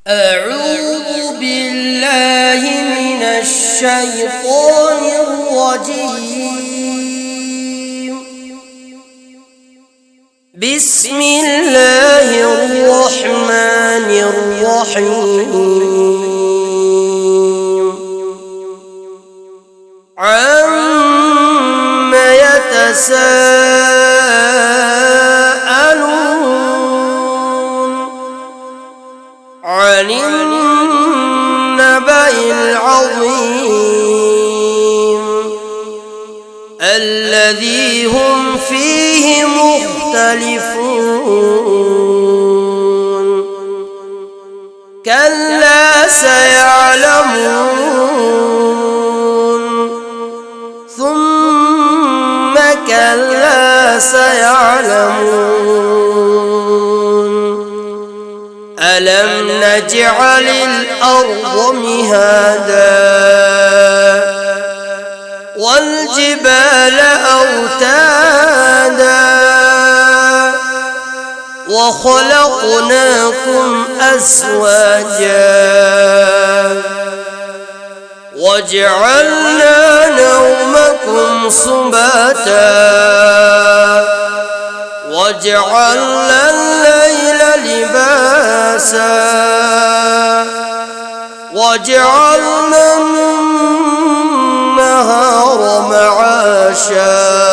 أعوذ بالله من الشيطان الرجيم. بسم الله الرحمن الرحيم. عَمَّ يتساءلون عن النبأ العظيم الذي هم فيه مختلفون. كلا سيعلمون ثم كلا سيعلمون. ألم نجعل الأرض مهادا والجبال أوتادا وخلقناكم أزواجا وجعلنا نومكم سباتا وجعلنا الليل لباسا وجعلنا النهار معاشا